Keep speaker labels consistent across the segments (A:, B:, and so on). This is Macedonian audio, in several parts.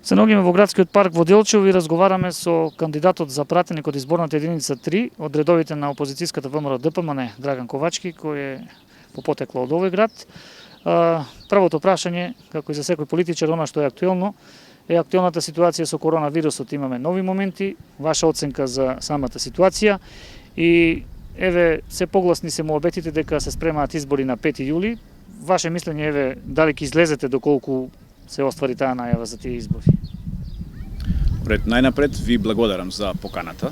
A: Се наоѓаме во градскиот парк во Делчево и разговараме со кандидатот за пратеник од изборната единица 3 од редовите на опозицијската ВМРО ДПМН Драган Ковачки, кој е по потекло од овој град. Првото прашање, како и за секој политичар, она што е актуелно, е актуелната ситуација со коронавирусот. Имаме нови моменти, ваша оценка за самата ситуација и еве се погласни се муабетите дека се спремаат избори на 5 јули. Ваше мислење еве дали ќе излезете доколку се оствари таа најава за тие избори?
B: Пред најнапред ви благодарам за поканата.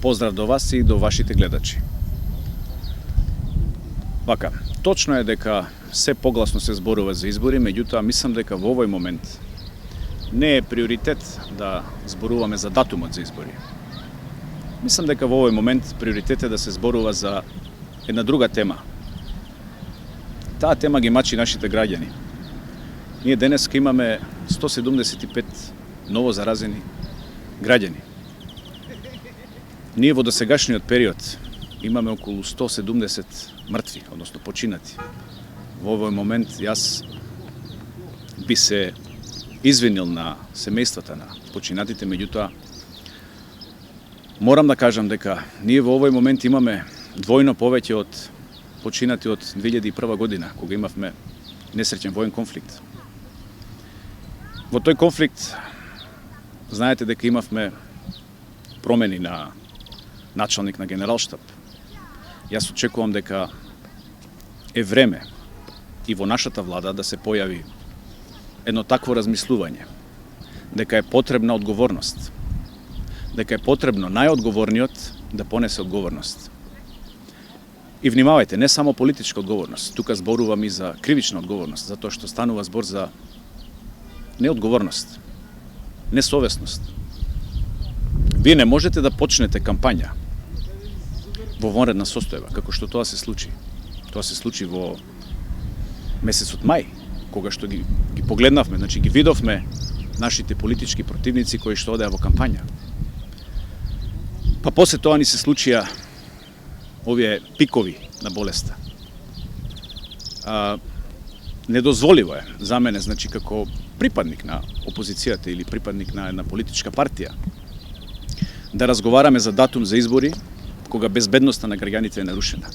B: Поздрав до вас и до вашите гледачи. Вака, точно е дека се погласно се зборува за избори, меѓутоа мислам дека во овој момент не е приоритет да зборуваме за датумот за избори. Мислам дека во овој момент приоритет е да се зборува за една друга тема. Таа тема ги мачи нашите граѓани. Ние денеска имаме 175 ново заразени граѓани. Ние во досегашниот период имаме околу 170 мртви, односно починати. Во овој момент јас би се извинил на семејствата на починатите, меѓутоа морам да кажам дека ние во овој момент имаме двојно повеќе од починати од 2001 година, кога имавме несреќен воен конфликт. Во тој конфликт знаете дека имавме промени на началник на генералштаб. Јас очекувам дека е време и во нашата влада да се појави едно такво размислување, дека е потребна одговорност, дека е потребно најодговорниот да понесе одговорност. И внимавајте, не само политичка одговорност, тука зборувам и за кривична одговорност, затоа што станува збор за неодговорност, несовесност. Вие не можете да почнете кампања во вонредна состојба, како што тоа се случи. Тоа се случи во месецот мај, кога што ги погледнавме, значи ги видовме нашите политички противници кои што одеа во кампања. Па после тоа ни се случија овие пикови на болеста. Недозволиво е за мене, значи како припадник на опозицијата или припадник на една политичка партија, да разговараме за датум за избори кога безбедноста на граѓаните е нарушена.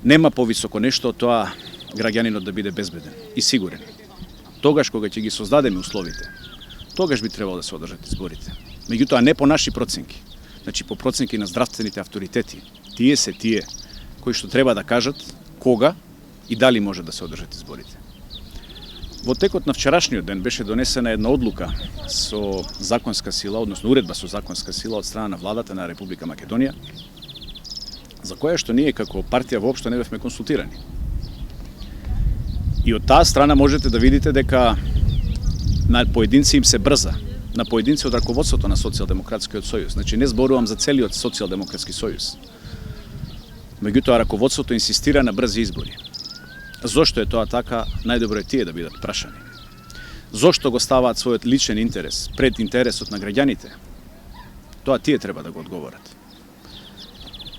B: Нема повисоко нешто од тоа граѓанинот да биде безбеден и сигурен. Тогаш кога ќе ги создадеме условите, тогаш би требало да се одржат изборите. Меѓутоа не по наши проценки, значи по проценки на здравствените авторитети. Тие се тие кои што треба да кажат кога и дали може да се одржат изборите. Во текот на вчерашниот ден беше донесена една одлука со законска сила, односно уредба со законска сила од страна на владата на Република Македонија, за која што ние како партија воопшто не бевме консултирани. И од таа страна можете да видите дека на поединци им се брза, на поединци од раководството на Социјалдемократскиот сојуз. Значи не зборувам за целиот Социјалдемократски сојуз. Меѓутоа раководството инсистира на брзи избори. Зошто е тоа така, најдобро е тие да бидат прашани. Зошто го ставаат својот личен интерес пред интересот на граѓаните? Тоа тие треба да го одговорат.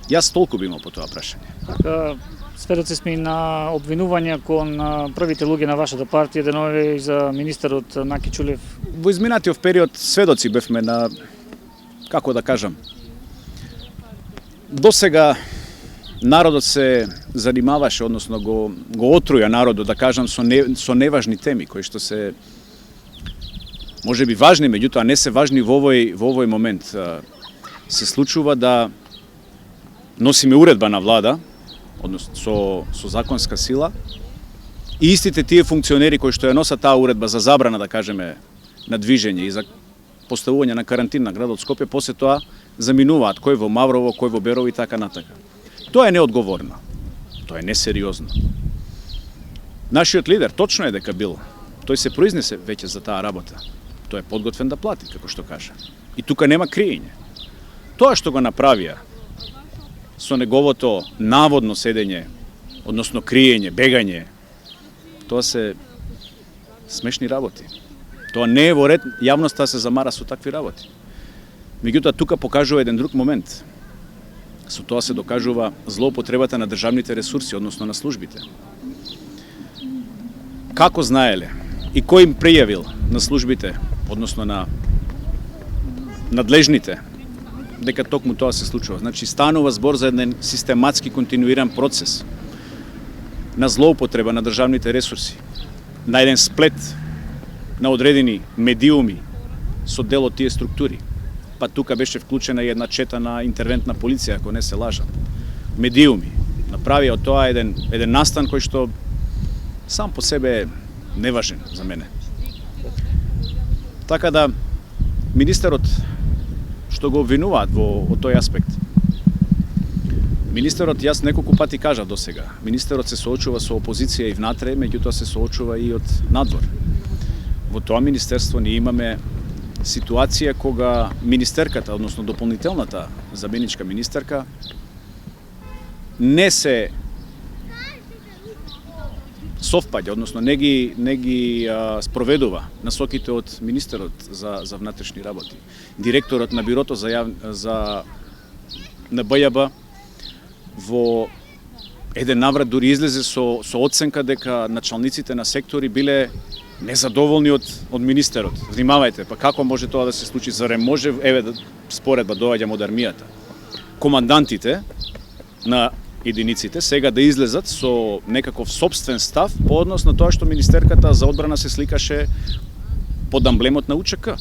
B: Јас толку би имал по тоа прашање.
A: Сведоци сме и на обвинувања кон првите луѓе на вашата партија, денове и за министерот Наки Чулев.
B: Во изминатиот период сведоци бевме на, како да кажам, досега народот се занимаваше, односно го отруја народот, да кажам, со неважни теми, кои што се може би важни, меѓутоа не се важни во овој момент. Се случува да носиме уредба на влада, односно со законска сила, и истите тие функционери кои што ја носат таа уредба за забрана, да кажеме, на движење и за поставување на карантин на градот Скопје, после тоа заминуваат кој во Маврово, кој во Берово и така натака. Тоа е неодговорно. Тоа е несериозно. Нашиот лидер точно е дека бил. Тој се произнесе веќе за таа работа. Тој е подготвен да плати, како што кажа. И тука нема криење. Тоа што го направија со неговото наводно седење, односно криење, бегање, тоа се смешни работи. Тоа не е во ред јавноста се замара со такви работи. Меѓутоа тука покажува еден друг момент. Со тоа се докажува злоупотребата на државните ресурси, односно на службите. Како знаеле и кој им пријавил на службите, односно на надлежните, дека токму тоа се случува. Значи, станува збор за еден систематски континуиран процес на злоупотреба на државните ресурси, на еден сплет на одредени медиуми со дел од тие структури. Па тука беше вклучена и една чета на интервентна полиција, ако не се лажам. Медиуми направија од тоа еден настан кој што сам по себе е неважен за мене. Така да, министерот што го обвинуваат во тој аспект. Министерот, јас неколку пати кажав до сега, министерот се соочува со опозиција и внатре, меѓутоа се соочува и од надвор. Во тоа министерство ние имаме ситуација кога министерката, односно дополнителната заменичка министерка, не се совпаѓа, односно не ги спроведува насоките од министерот за внатрешни работи. Директорот на бирото на БЈБ во еден наврат дури излезе со оценка дека началниците на сектори биле незадоволни од министерот. Внимавајте, па како може тоа да се случи? Зарем може, споредба доаѓам од армијата. Командантите на единиците сега да излезат со некаков собствен став по однос на тоа што министерката за одбрана се сликаше под амблемот на УЧК.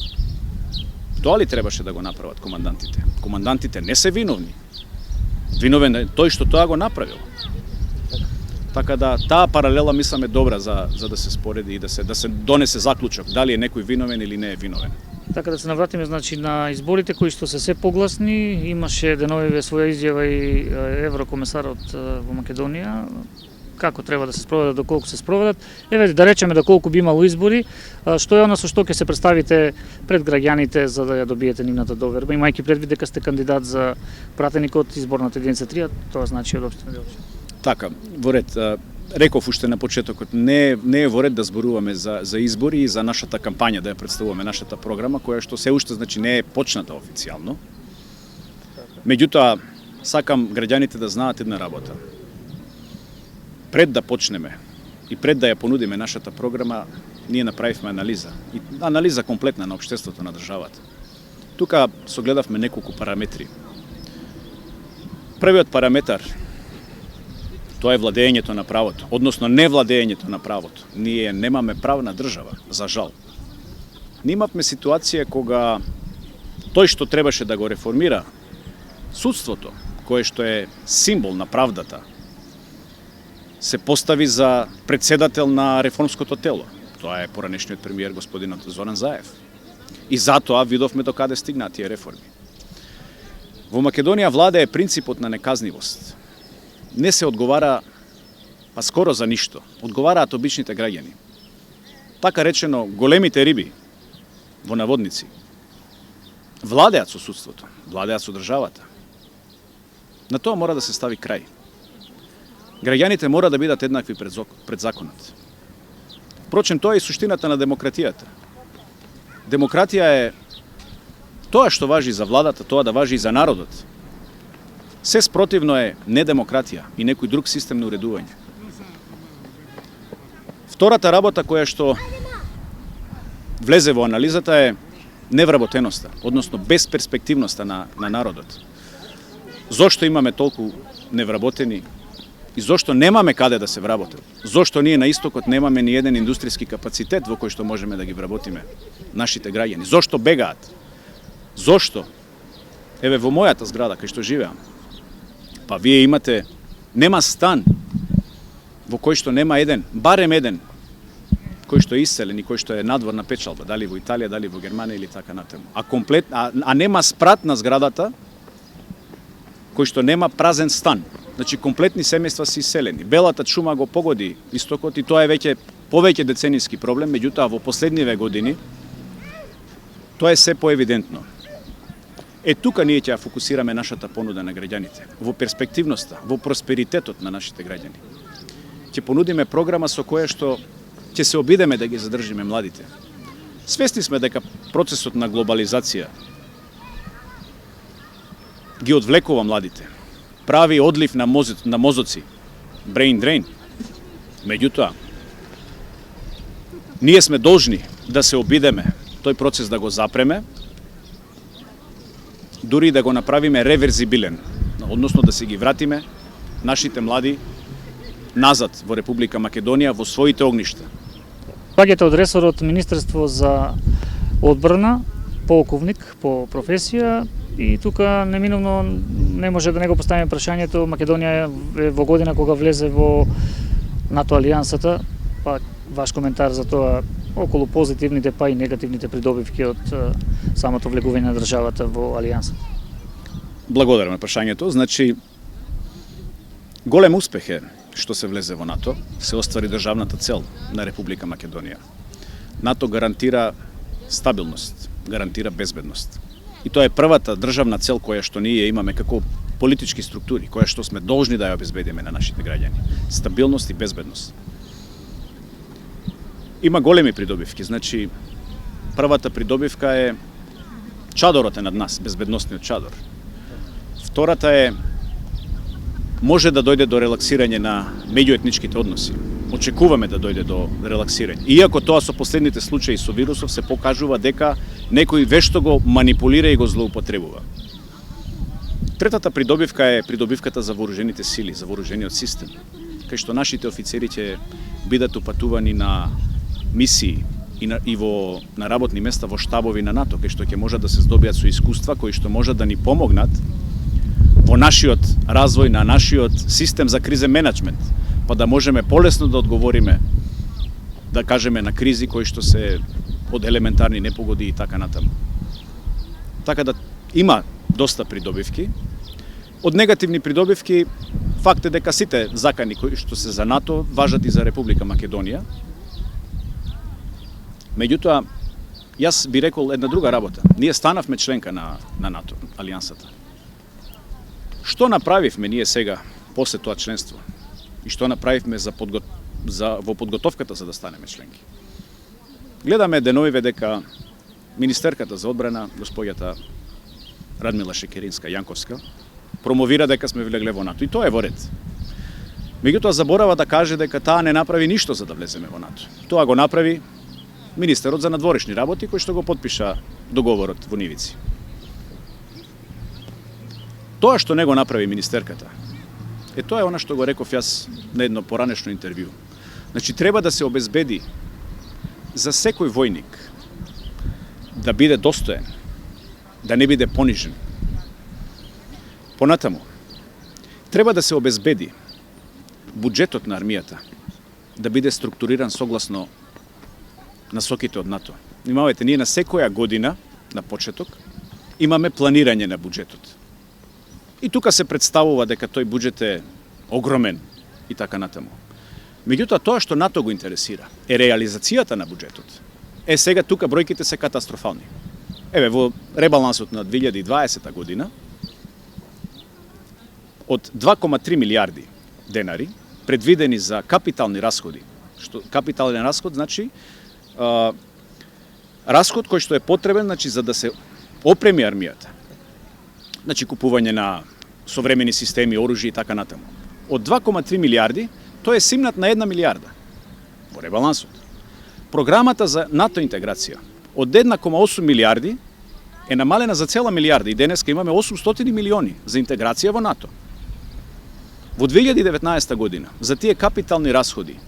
B: Тоа ли требаше да го направат командантите? Командантите не се виновни. Виновен е тој што тоа го направил. Така да, таа паралела мислам е добра за да се спореди и да се донесе заклучок дали е некој виновен или не е виновен.
A: Така да се навратиме значи на изборите кои што се се погласни, имаше деновиве своја изјава и еврокомесарот во Македонија како треба да се спроведат, доколку се спроведат. Еве да речеме доколку би имало избори, што е она со што ќе се представите пред граѓаните за да ја добиете нивната доверба, имајќи предвид дека сте кандидат за пратеник од изборната единица 3, тоа значи од општина Делчев.
B: Така, во ред, реков уште на почетокот, не е во ред да зборуваме за избори и за нашата кампања, да ја представуваме нашата програма, која што се уште значи не е почната официјално. Меѓутоа, сакам граѓаните да знаат една работа. Пред да почнеме и пред да ја понудиме нашата програма, ние направивме анализа. И анализа комплетна на општеството на државата. Тука согледавме неколку параметри. Првиот параметар, тоа е владењето на правото, односно невладењето на правото. Ние немаме правна држава, за жал. Ние имавме ситуација кога тој што требаше да го реформира судството, кое што е символ на правдата, се постави за председател на реформското тело. Тоа е поранешниот премиер господинот Зоран Заев. И затоа видовме до каде стигнаа тие реформи. Во Македонија владее принципот на неказнивост. Не се одговара па скоро за ништо. Одговараат обичните граѓани. Така речено, големите риби во наводници владеат со судството, владеат со државата. На тоа мора да се стави крај. Граѓаните мора да бидат еднакви пред законот. Впрочем, тоа е и суштината на демократијата. Демократија е тоа што важи за владата, тоа да важи и за народот. Се спротивно е недемократија и некој друг систем на уредување. Втората работа која што влезе во анализата е невработеноста, односно безперспективноста на народот. Зошто имаме толку невработени и зошто немаме каде да се вработат? Зошто ние на истокот немаме ни еден индустријски капацитет во кој што можеме да ги вработиме нашите граѓани? Зошто бегаат? Зошто? Еве во мојата зграда кај што живеам, па вие нема стан во кој што нема барем еден, кој што е иселен и кој што е надворна печалба, дали во Италија, дали во Германија или така натаму. А нема спрат на зградата кој што нема празен стан. Значи комплетни семејства се иселени. Белата чума го погоди истокот и тоа е веќе повеќе деценијски проблем, меѓутоа во последниве години тоа е се поевидентно. Тука ние ќе ја фокусираме нашата понуда на граѓаните, во перспективноста, во просперитетот на нашите граѓани. Ќе понудиме програма со која што ќе се обидеме да ги задржиме младите. Свесни сме дека процесот на глобализација ги одвлекува младите, прави одлив на мозоци, brain drain. Меѓутоа, Ние сме должни да се обидеме тој процес да го запреме, дури да го направиме реверзибилен, односно да се ги вратиме нашите млади назад во Република Македонија во своите огништа.
A: Паѓате од ресорот Министерство за одбрана, полковник по професија, и тука неминовно не може да не го поставиме прашањето. Македонија е во година кога влезе во НАТО алијансата, па ваш коментар за тоа околу позитивните па и негативните придобивки од самото влегување на државата во алијансата.
B: Благодарам на прашањето. Значи, голем успех е што се влезе во НАТО, се оствари државната цел на Република Македонија. НАТО гарантира стабилност, гарантира безбедност. И тоа е првата државна цел која што ние имаме како политички структури, која што сме должни да ја обезбедиме на нашите граѓани. Стабилност и безбедност. Има големи придобивки. Значи, првата придобивка е чадорот е над нас, безбедносниот чадор. Втората е може да дојде до релаксирање на меѓуетничките односи. Очекуваме да дојде до релаксирање. Иако тоа со последните случаи со вирусов се покажува дека некој вешто го манипулира и го злоупотребува. Третата придобивка е придобивката за вооружените сили, за вооружениот систем, кај што нашите офицери ќе бидат упатувани на мисии и на работни места во штабови на НАТО, кај што ќе можат да се здобијат со искуства кои што можат да ни помогнат во нашиот развој на нашиот систем за кризен менеджмент, па да можеме полесно да одговориме, да кажеме, на кризи кои што се од елементарни непогоди и така натаму. Така да има доста придобивки. Од негативни придобивки, факт е дека сите закани кои што се за НАТО важат и за Република Македонија. Меѓутоа, јас би рекол една друга работа. Ние станавме членка на НАТО, алијансата. Што направивме ние сега после тоа членство? И што направивме во подготовката за да станеме членки? Гледаме деновиве дека министерката за одбрана, госпоѓата Радмила Шекеринска-Јанковска, промовира дека сме влегле во НАТО. И тоа е во ред. Меѓутоа заборава да каже дека таа не направи ништо за да влеземе во НАТО. Тоа го направи министерот за надворешни работи, кој што го потпиша договорот во Нивици. Тоа што не го направи министерката, тоа е она што го реков јас на едно поранешно интервју. Значи, треба да се обезбеди за секој војник да биде достоен, да не биде понижен. Понатаму, треба да се обезбеди буџетот на армијата да биде структуриран согласно насоките од НАТО. Внимавајте, ние на секоја година, на почеток, имаме планирање на буџетот. И тука се представува дека тој буџет е огромен и така натаму. Меѓутоа, тоа што НАТО го интересира е реализацијата на буџетот. Сега тука бројките се катастрофални. Во ребалансот на 2020 година од 2,3 милиарди денари предвидени за капитални расходи. Капитален расход значи расход кој што е потребен, значи, за да се опреми армијата. Значи, купување на современи системи, оружје и така натаму. Од 2,3 милиарди, тој е симнат на 1 милиарда во ребалансот. Програмата за НАТО интеграција од 1,8 милиарди е намалена за цела милиарда и денеска имаме 800 милиони за интеграција во НАТО. Во 2019 година, за тие капитални расходи,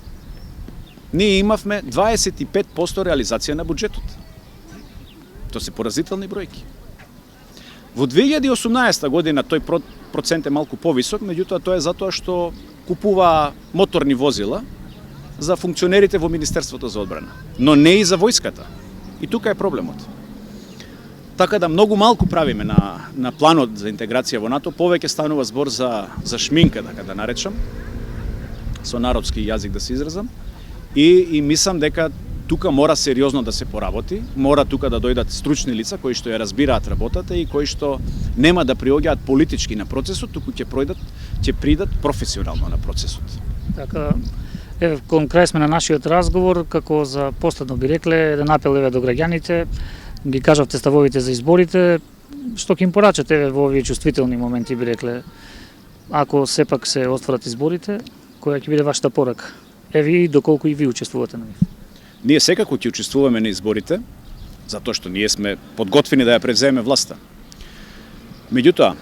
B: ние имавме 25% реализација на буџетот. Тоа се поразителни бројки. Во 2018 година тој процент е малку повисок, меѓутоа тоа е затоа што купува моторни возила за функционерите во Министерството за одбрана, но не и за војската. И тука е проблемот. Така да многу малку правиме на планот за интеграција во НАТО, повеќе станува збор за шминка, така да наречам, со народски јазик да се изразам, и мислам дека тука мора сериозно да се поработи, мора тука да дојдат стручни лица кои што ја разбираат работата и кои што нема да приоѓаат политички на процесот, туку ќе придат професионално на процесот.
A: Така, кон крај сме на нашиот разговор, како за последно би рекле, еден апел до граѓаните, ги кажавте ставовите за изборите, што ќе им порачате во овие чувствителни моменти би рекле, ако сепак се отворат изборите, која ќе биде вашата порака? И доколку и ви учествувате на нив?
B: Ние секако ќе учествуваме на изборите, затоа што ние сме подготвени да ја преземе власта. Меѓутоа,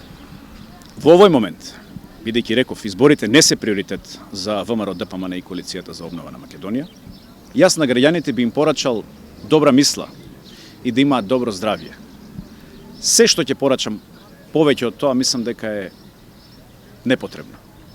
B: во овој момент, бидејќи реков, изборите не се приоритет за ВМРО ДПМН и коалицијата за обнова на Македонија, јас на граѓаните би им порачал добра мисла и да имаат добро здравје. Се што ќе порачам повеќе од тоа, мислам дека е непотребно.